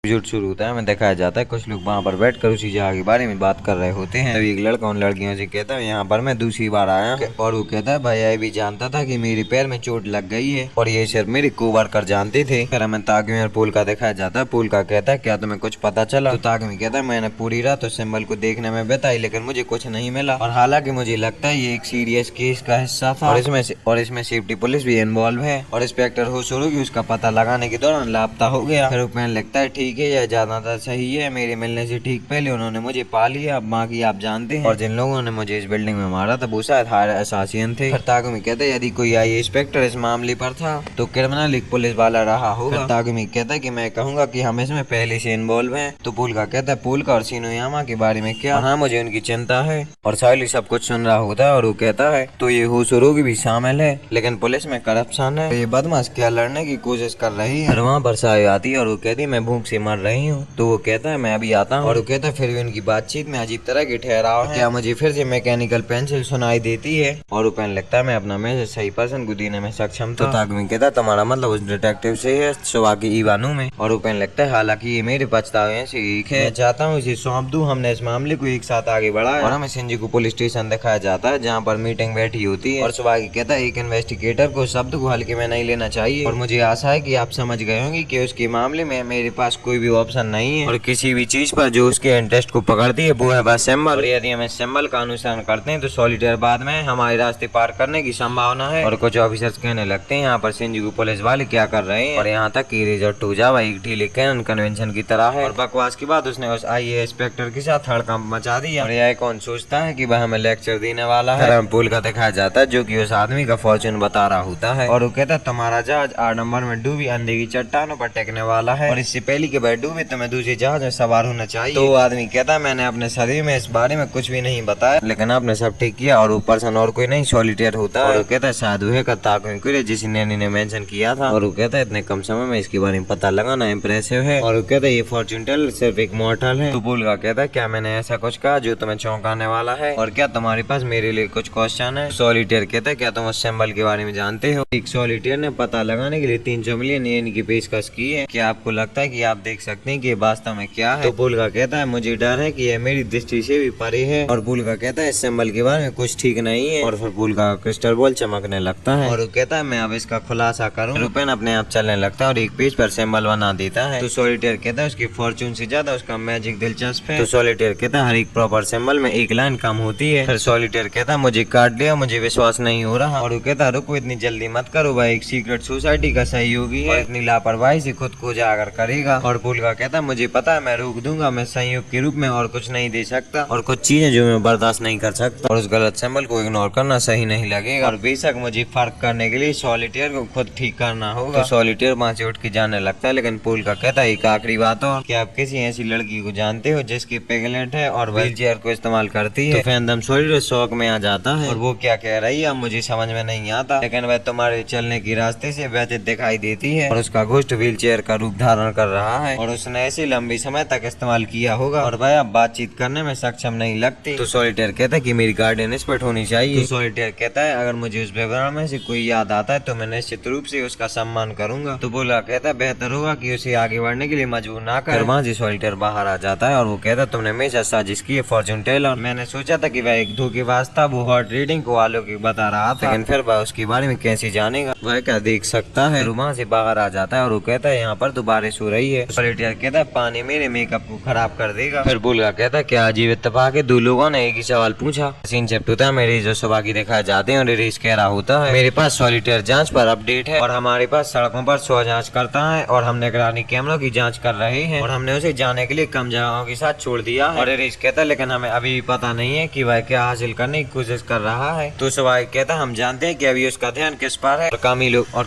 शुरू होता है, हमें दिखाया जाता है कुछ लोग वहाँ पर बैठकर उसी जगह के बारे में बात कर रहे होते हैं। तभी एक लड़का उन लड़कियों से कहता है यहाँ पर मैं दूसरी बार आया हूँ। और वो कहता है भाई ये भी जानता था कि मेरे पैर में चोट लग गई है और ये सिर्फ मेरे कोवर्कर जानते थे। फिर हमें ताकमी और पुल का दिखाया जाता है। पुल का कहता है क्या तुम्हें कुछ पता चला? तो ताकमी कहता है मैंने पूरी रात उस सिंबल को देखने में बिताई लेकिन मुझे कुछ नहीं मिला और हालांकि मुझे लगता है ये एक सीरियस केस का हिस्सा था और इसमें सेफ्टी पुलिस भी इन्वॉल्व है और इंस्पेक्टर होशोरोगी उसका पता लगाने के दौरान लापता हो गया। फिर उपैन लगता है ठीक है यह ज्यादातर सही है, मेरे मिलने से ठीक पहले उन्होंने मुझे पा लिया। अब बाकी आप जानते हैं और जिन लोगों ने मुझे इस बिल्डिंग में मारा था वो शायद हायर असासियन थे। फिर ताकमी कहता है यदि कोई आई इंस्पेक्टर इस मामले पर था तो क्रिमिनल एक पुलिस वाला रहा होगा। ताकमी कहता है कि मैं कहूंगा कि हम इसमें पहले से इन्वॉल्व हैं। तो पुल का कहता है पुल का और शिनोयामा के बारे में क्या? हाँ मुझे उनकी चिंता है। और साइली सब कुछ सुन रहा होता है और वो कहता है तो ये होशोरोगी भी शामिल है लेकिन पुलिस में करप्शन है। ये बदमाश क्या लड़ने की कोशिश कर रही है। और वहाँ पर साई आती है और वो कहती है मैं भूख से मर रही हूँ। तो वो कहता है मैं अभी आता हूँ। और वो कहता है फिर भी उनकी बातचीत में अजीब तरह के ठहराव है। क्या मुझे फिर से मैकेनिकल पेंसिल सुनाई देती है? और वो कहने लगता है मैं अपना मैसेज सही पर्सन को देने में सक्षम था। तो ताकमी कहता है तुम्हारा मतलब उस डिटेक्टिव से है सुबह की ईवानू में। और वो कहने लगता है हालांकि ये मेरे पछतावे से एक है, मैं चाहता हूँ इसे सौंप दूं। हमने इस मामले को एक साथ आगे बढ़ाया और हमें शिंजी को पुलिस स्टेशन दिखाया जाता है जहाँ पर मीटिंग बैठी होती है। और सुबह की कहता है एक इन्वेस्टिगेटर को शब्द को हल्के में नहीं लेना चाहिए और मुझे आशा है कि आप समझ गए होंगे कि उसके मामले में मेरे पास कोई भी ऑप्शन नहीं है और किसी भी चीज पर जो उसके इंटरेस्ट को पकड़ती है वो है बस सिंबल। और यदि हम इस सिंबल का अनुसरण करते हैं तो सॉलिटेयर बाद में हमारे रास्ते पार करने की संभावना है। और कुछ ऑफिसर्स कहने लगते हैं यहाँ पर शिंजी को पुलिस वाले क्या कर रहे हैं और यहाँ तक कि रिजल्ट हो जावा एक ढीले कैनन कन्वेंशन की तरह है। और बकवास के बाद उसने उस आईए इंस्पेक्टर के साथ हड़कंप मचा दिया। और यह कौन सोचता है कि वह हमें लेक्चर देने वाला है। पुल का दिखाया जाता है जो कि उस आदमी का फॉर्चून बता रहा होता है। और वो कहता है तुम्हारा जहाज 8 नंबर में डूबी अंधे की चट्टानों पर टेकने वाला है और इससे पहले कि वह डूबे तुम्हें दूसरे जहाज में सवार होना चाहिए। तो वो आदमी कहता है मैंने अपने शरीर में इस बारे में कुछ भी नहीं बताया लेकिन आपने सब ठीक किया और वो पर्सन और कोई नहीं सॉलिटेयर होता है। और वो कहता है शायद वह का ताकमी जिसे नैनी ने मेंशन किया था। और वो कहता है इतने कम समय में इसके बारे में पता लगाना इम्प्रेसिव है। और वो कहता है ये फॉर्चून टेलर सिर्फ एक मॉर्टल है। तो पुल का कहता है क्या मैंने ऐसा कुछ कहा जो तुम्हें चौंकाने वाला है और क्या तुम्हारे पास मेरे लिए कुछ क्वेश्चन है? सॉलिटेयर कहता है क्या तुम उस सिंबल के बारे में जानते हो? एक सॉलिटेयर ने पता लगाने के लिए 300 मिलियन येन की पेशकश की है। क्या आपको लगता है कि आप देख सकते हैं कि वास्तव में क्या है? तो पुल का कहता है मुझे डर है कि यह मेरी दृष्टि से भी परे है। और पुल का कहता है इस सिंबल के बारे में कुछ ठीक नहीं है। और फिर पुल का क्रिस्टल बॉल चमकने लगता है और वो कहता है मैं अब इसका खुलासा करूँ। रुपेन अपने आप चलने लगता है और एक पेज पर सिंबल बना देता है। तो सॉलिटेयर कहता है उसकी फॉर्चून से ज्यादा उसका मैजिक दिलचस्प है। तो सॉलिटेयर कहता है हर एक प्रॉपर सिंबल में एक लाइन कम होती है। फिर सॉलिटेयर कहता है मुझे काट लिया, मुझे विश्वास नहीं हो रहा। और वो कहता है रुको इतनी जल्दी मत करो, वह एक सीक्रेट सोसाइटी का सहयोगी है, इतनी लापरवाही से खुद को उजागर करेगा। और पुल का कहता है मुझे पता है मैं रोक दूंगा, मैं सहयोग के रूप में और कुछ नहीं दे सकता और कुछ चीजें जो मैं बर्दाश्त नहीं कर सकता और उस गलत सिंबल को इग्नोर करना सही नहीं लगेगा। और बेशक मुझे फर्क करने के लिए सॉलिटेयर को खुद ठीक करना होगा। तो सॉलिटेयर वहाँ से उठ के जाने लगता है लेकिन पुल का कहता है एक आखिरी बात और क्या आप किसी ऐसी लड़की को जानते हो जिसकी पिगलेट है और व्हील चेयर को इस्तेमाल करती है? तो फैंडम सॉलिटेयर शौक में आ जाता है और वो क्या कह रही है मुझे समझ में नहीं आता लेकिन वह तुम्हारे चलने के रास्ते से व्यतीत दिखाई देती है और उसका घोस्ट व्हील चेयर का रूप धारण कर रहा है और उसने ऐसे लंबी समय तक इस्तेमाल किया होगा और वह अब बातचीत करने में सक्षम नहीं लगती। तो सॉलिटेयर कहता है कि मेरी गार्डियन एक्सपर्ट होनी चाहिए। तो सॉलिटेयर कहता है अगर मुझे उस विवरण में से कोई याद आता है तो मैं निश्चित रूप से उसका सम्मान करूंगा। तो बोला कहता है बेहतर होगा कि उसे आगे बढ़ने के लिए मजबूर ना कर। वहाँ से सॉलिटेयर बाहर आ जाता है और वो कहता है तुमने हमेशा साजिश की है फॉर्चून टेलर। मैंने सोचा था कि वह एक धोखेबाज था, वो हॉट रीडिंग को अलौकिक बता रहा था लेकिन फिर वह उसके बारे में कैसे जानेगा, वह क्या देख सकता है? वहाँ से बाहर आ जाता है और वो कहता है यहाँ पर तो बारिश हो रही है। सॉलिटेयर कहता है पानी मेरे मेकअप को खराब कर देगा। फिर बुलगा कहता है क्या अजीब इत्तेफाक है, दो लोगों ने एक ही सवाल पूछा। सीन शिफ्ट होता है, मेरे जो सुबह की दिखाए जाते हैं और रेस कह रहा होता है मेरे पास सॉलिटेयर जांच पर अपडेट है और हमारे पास सड़कों पर 100 जांच करता है और हम निगरानी कैमरों की जांच कर रहे हैं और हमने उसे जाने के लिए कम जगहों के साथ छोड़ दिया है। और रेस कहता है लेकिन हमें अभी पता नहीं है कि वह क्या हासिल करने की कोशिश कर रहा है। तो सुबह कहता है हम जानते हैं कि अभी उसका ध्यान किस पर है और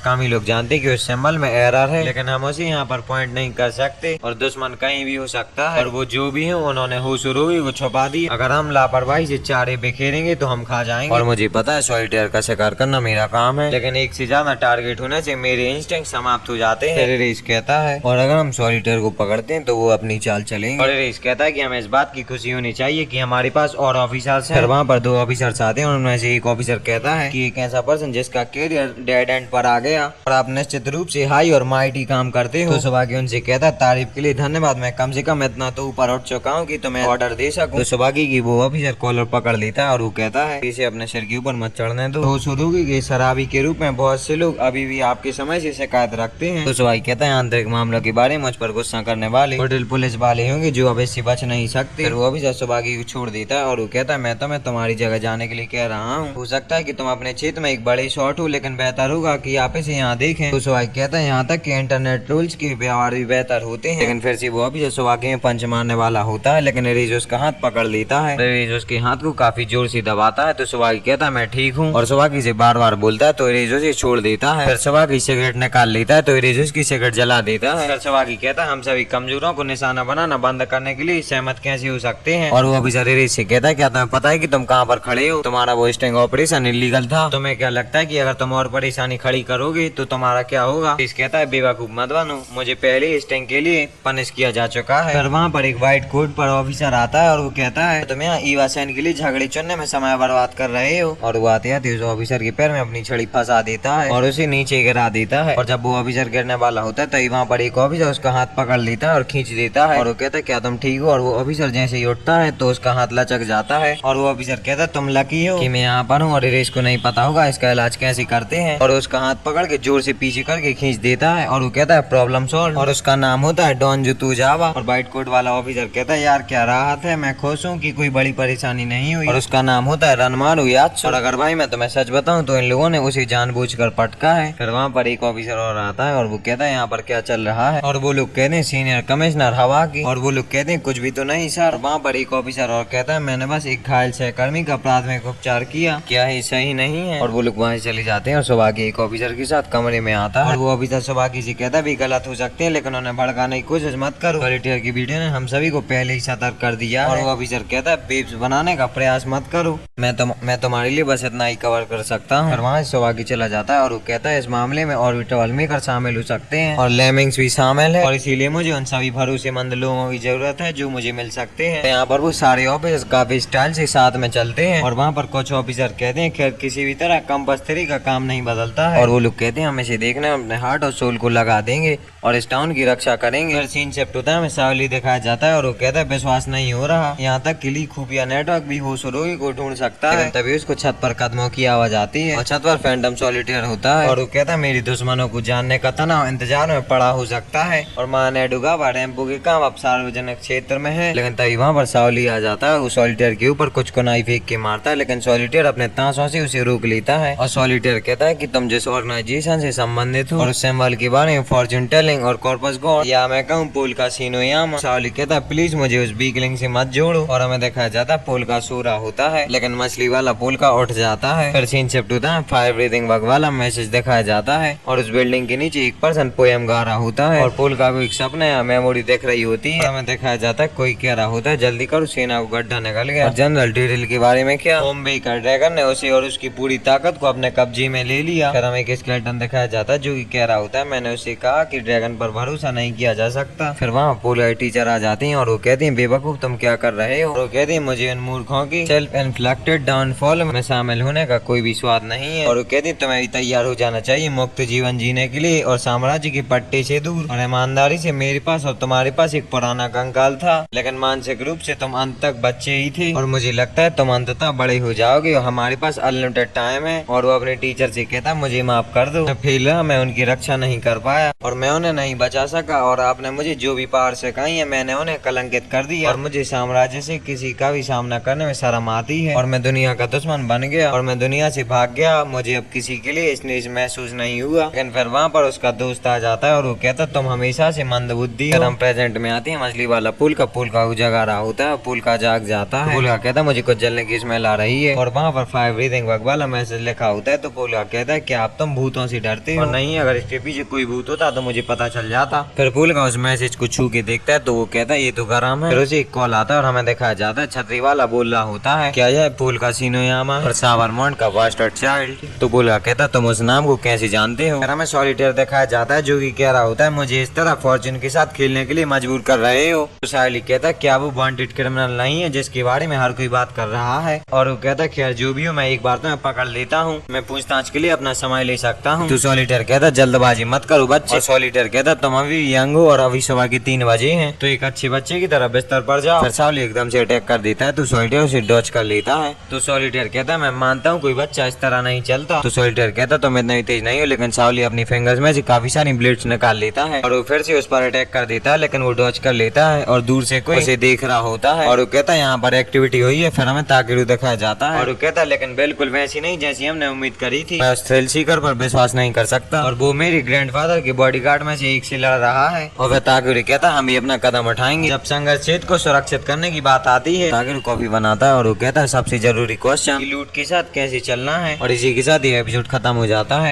कामी लोग जानते हैं कि उस सिंबल में एरर है लेकिन हम उसे यहाँ पर पॉइंट नहीं कर सकते और दुश्मन कहीं भी हो सकता है और वो जो भी है उन्होंने होशुरूही को छुपा दी। अगर हम लापरवाही से चारे बिखेरेंगे तो हम खा जाएंगे और मुझे पता है सॉलिटेयर का शिकार करना मेरा काम है लेकिन एक से ज्यादा टारगेट होने से मेरे इंस्टिंक्ट समाप्त हो जाते हैं। रेस कहता है और अगर हम सॉलिटेयर को पकड़ते हैं तो वो अपनी चाल चलेंगे। और रेस कहता है कि हमें इस बात की खुशी होनी चाहिए कि हमारे पास और ऑफिसर्स हैं। वहाँ पर 2 ऑफिसर्स आते हैं और उनमें से एक ऑफिसर कहता है कि एक ऐसा पर्सन जिसका कैरियर डेड एंड पर आ गया और आप निश्चित रूप से हाई और माइटी काम करते हो। तो सुबह के उनसे कहता है है तारीफ के लिए धन्यवाद, मैं कम से कम इतना तो ऊपर उठ चुका हूँ कि तुम्हें ऑर्डर दे सकूं। तो सौभाग्य की वो ऑफिसर कॉलर पकड़ लेता है और वो कहता है इसे अपने सिर के ऊपर मत चढ़ने दो। तो शुरू की शराबी के रूप में बहुत से लोग अभी भी आपके समय से शिकायत रखते हैं। तो सौभाग्य कहता है आंतरिक मामलों के बारे में मुझ पर गुस्सा करने वाले होटल पुलिस वाले होंगे जो अब इससे बच नहीं सकते। फिर वो ऑफिसर सौभाग्य को छोड़ देता है और वो कहता है मैं तुम्हारी जगह जाने के लिए कह रहा हूँ, हो सकता है कि तुम अपने क्षेत्र में एक बड़े शॉट हो, लेकिन बेहतर होगा कि आप इसे यहाँ देखें। तो सौभाग्य कहता है यहाँ तक कि इंटरनेट रूल्स के व्यवहार भी बेहतर होते हैं। लेकिन फिर से वो ऑफिसर सौभाग्य में पंच मारने वाला होता है, लेकिन रेज उसका हाथ पकड़ लेता है। रेज उसके हाथ को काफी जोर से दबाता है। तो सौभाग्य कहता है मैं ठीक हूँ और सौभाग्य से बार बार बोलता है। तो रेज उसे छोड़ देता है। फिर सौभाग्य सिगरेट निकाल लेता है तो रेज उसकी सिगरेट जला देता है। फिर सौभाग्य कहता है हम सभी कमजोरों को निशाना बनाना बंद करने के लिए सहमत कैसे हो सकते हैं। और वो ऑफिसर रेज से कहता है क्या तुम्हें पता है कि तुम कहाँ पर खड़े हो, तुम्हारा वो स्टिंग ऑपरेशन इलीगल था। तुम्हें क्या लगता है कि अगर तुम और परेशानी खड़ी करोगे तो तुम्हारा क्या होगा। रेज कहता है बेवकूफ मत बनो, मुझे पहले स्टिंग के लिए पनिश किया जा चुका है। फिर वहाँ पर एक व्हाइट कोट पर ऑफिसर आता है और वो कहता है तुम यहाँ ईवा सैन के लिए झगड़े चुनने में समय बर्बाद कर रहे हो। और वो आते आते उस ऑफिसर के पैर में अपनी छड़ी फंसा देता है और उसे नीचे गिरा देता है। और जब वो ऑफिसर गिरने वाला होता है तभी वहाँ पर एक ऑफिसर उसका हाथ पकड़ लेता है और खींच देता है। और वो कहता है क्या तुम ठीक हो। और वो ऑफिसर जैसे ही उठता है तो उसका हाथ लचक जाता है। और वो ऑफिसर कहता है तुम लकी हो कि मैं यहाँ पर हूँ और रेस को नहीं पता होगा इसका इलाज कैसे करते हैं। और उसका हाथ पकड़ के जोर से पीछे करके खींच देता है और वो कहता है प्रॉब्लम सॉल्व। और उसका नाम होता है डॉन जुतुजावा। और व्हाइट कोट वाला ऑफिसर कहता है यार क्या राहत है, मैं खुश हूँ कि कोई बड़ी परेशानी नहीं हुई। और उसका नाम होता है रनमारू यात्सु। और अगर भाई मैं तुम्हें सच बताऊं तो इन लोगों ने उसे जानबूझकर पटका है। फिर वहाँ पर एक ऑफिसर और आता है और वो कहता है यहाँ पर क्या चल रहा है। और वो लोग कहते हैं सीनियर कमिश्नर हवा की। और वो लोग कहते हैं कुछ भी तो नहीं सर। वहाँ पर एक ऑफिसर और कहता है मैंने बस एक घायल सहकर्मी का प्राथमिक उपचार किया, क्या ये सही नहीं है। और वो लोग वहाँ से चले जाते हैं और सौभाग्य एक ऑफिसर के साथ कमरे में आता है। और वो ऑफिसर सौभाग्य से कहता है भी गलत हो सकते हैं लेकिन उन्हें भड़काने की कोशिश मत करो, सॉलिटेयर की वीडियो ने हम सभी को पहले ही सतर्क कर दिया। और वो ऑफिसर कहता है बेब्स बनाने का प्रयास मत करो, मैं तुम्हारे लिए बस इतना ही कवर कर सकता हूँ। और वहाँ से सौभाग्य चला जाता है और वो कहता है इस मामले में और भी ट्रबल मेकर शामिल हो सकते हैं और लेमिंग्स भी शामिल है और इसीलिए मुझे उन सभी भरोसेमंद लोगों की जरूरत है जो मुझे मिल सकते हैं। यहाँ पर वो सारे ऑफिसर काफी स्टाइल से साथ में चलते हैं। और वहाँ पर कुछ ऑफिसर कहते हैं खैर किसी भी तरह कंपास थ्री का काम नहीं बदलता है। और वो लोग कहते हैं हम इसे देखने अपने हार्ट और सोल को लगा देंगे और इस टाउन की रक्षा करेंगे। फिर सीन शिफ्ट होता है, हमें सावली दिखाया जाता है और वो कहता है विश्वास नहीं हो रहा, यहाँ तक कि खुफिया नेटवर्क भी होश रोगी को ढूंढ सकता है। तभी उसको छत पर कदमों की आवाज आती है और छत पर फैंटम सॉलिटेयर होता है। और वो कहता है मेरी दुश्मनों को जानने का तनाव इंतजार में पड़ा हो सकता है। और माँ नेडुगावा टेम्पो के काम अब सार्वजनिक क्षेत्र में है। लेकिन तभी वहाँ पर सावली आ जाता है, वो सॉलिटेयर के ऊपर कुछ कुनाई फेंक के मारता है लेकिन सॉलिटेयर अपने ताशों से उसे रोक लेता है। और सॉलिटेयर कहता है कि तुम जिस ऑर्गेनाइजेशन से संबंधित हो और उस सिंबल के बारे में फॉर्च्यून टेलिंग और कॉर्पस गॉड या मैं कहूँ पोल का सीनोयामा। सावली कहता है प्लीज मुझे उस वीकलिंग से मत जोड़ो। और हमें दिखाया जाता है पोल का सोरा होता है लेकिन मछली वाला पोल का उठ जाता है। फिर सीन शिफ्ट होता है, फायर ब्रीथिंग बग वाला मैसेज दिखाया जाता है और उस बिल्डिंग के नीचे एक पर्सन पोएम गा रहा होता है और पोल का कोई सपना या मेमोरी देख रही होती है। हमें दिखाया जाता है कोई कह रहा होता है जल्दी करो सेना को गड्ढा निकल गया। और जनरल टेरिल के बारे में क्या, बॉम्बे का ड्रैगन ने उसे और उसकी पूरी ताकत को अपने कब्जे में ले लिया। फिर हमें एक स्केलेटन दिखाया जाता है जो कि कह रहा होता है मैंने उसे कहा कि ड्रैगन पर भरोसा नहीं किया जा सकता। फिर वहाँ पोलर टीचर आ जाती हैं और वो कहती हैं बेवकूफ तुम क्या कर रहे हो। और वो कहती हैं मुझे इन मूर्खों की सेल्फ इन्फ्लिक्टेड डाउनफॉल में शामिल होने का कोई भी स्वाद नहीं है। और वो कहती हैं तुम्हें भी तैयार हो जाना चाहिए मुक्त जीवन जीने के लिए और साम्राज्य के पट्टे से दूर। और ईमानदारी से मेरे पास और तुम्हारे पास एक पुराना कंकाल था लेकिन मानसिक रूप से तुम अंत तक बच्चे ही थे और मुझे लगता है तुम अंततः बड़े हो जाओगे और हमारे पास अनलिमिटेड टाइम है। और वो अपने टीचर से कहता मुझे माफ कर दो, मैं फेल रहा, मैं उनकी रक्षा नहीं कर पाया और मैं उन्हें नहीं बचा सका और आपने मुझे जो भी पावर सिखाई है मैंने उन्हें कलंकित कर दिया और मुझे साम्राज्य से किसी का भी सामना करने में शर्म आती है और मैं दुनिया का दुश्मन बन गया और मैं दुनिया से भाग गया। मुझे अब किसी के लिए स्नेह महसूस नहीं हुआ। लेकिन फिर वहाँ पर उसका दोस्त आ जाता है और वो कहता तुम हमेशा से मंद बुद्धि हो। हम प्रेजेंट में आते हैं, मछली वाला पुल का जगा रहा होता है, पुल का जाग जाता है। पुल का कहता मुझे कुछ जलने की स्मेल आ रही है और वहाँ पर फायर ब्रीथिंग बग वाला मैसेज लिखा होता है। तो पुल का कहता है क्या आप तुम भूतों से डरते हो? और नहीं, अगर इसके पीछे कोई भूत होता तो मुझे पता चल जाता। फिर पुल का उस मैसेज को छू के देखता है तो वो कहता है ये तो गरम है। फिर उसे एक कॉल आता है और हमें दिखाया जाता है छतरी वाला बोल रहा होता है क्या यह पुल का सीनोयामा और साबरमोंट का बास्टर्ड चाइल्ड? तो पुल का कहता तुम उस नाम को कैसे जानते हो? फिर हमें सॉलिटेयर दिखाया जाता है जो कि कह रहा होता है मुझे इस तरह फॉर्च्यून के साथ खेलने के लिए मजबूर कर रहे हो। तो साइली कहता है क्या वो वांटेड क्रिमिनल नहीं है जिसके बारे में हर कोई बात कर रहा है? और वो कहता है खैर जो भी हो मैं एक बार तो मैं पकड़ लेता हूँ, मैं पूछताछ के लिए अपना समय ले सकता हूँ। तो सॉलिटेयर कहता जल्दबाजी मत करो बच्चे। और सॉलिटेयर कहता तुम अभी यंग हो और अभी सुबह के 3 बजे हैं, तो एक अच्छे बच्चे की तरह बिस्तर पर जाओ। फिर सावली एकदम से अटैक कर देता है, तो सॉलिटेयर उसे डॉज कर लेता है। तो सॉलिटेयर कहता है मैं मानता हूँ कोई बच्चा इस तरह नहीं चलता। तो सॉलिटेयर कहता है तुम इतना ही तेज नहीं हो, लेकिन सावली अपनी फिंगर्स में से काफी सारी ब्लेड्स निकाल लेता है और वो फिर से उस पर अटैक कर देता है, लेकिन वो डॉज कर लेता है और दूर से कोई उसे देख रहा होता है। और वो कहता है यहाँ पर एक्टिविटी हुई है, फिर हमें ताकेरू दिखाया जाता है। और वो कहता है लेकिन बिल्कुल वैसी नहीं जैसी हमने उम्मीद करी थी। मैं उस थ्रिल सीकर पर विश्वास नहीं कर सकता और वो मेरे ग्रैंडफादर के बॉडीगार्ड में से एक से लड़ रहा है। और वह ताकेरू कहता है हम भी अपना कदम उठाएंगे। जब संघर्ष क्षेत्र को सुरक्षित करने की बात आती है, ताकेरू कॉफी बनाता है और वो कहता है सबसे जरूरी क्वेश्चन लूट के साथ कैसे चलना है। और इसी के साथ ये एपिसोड खत्म हो जाता है।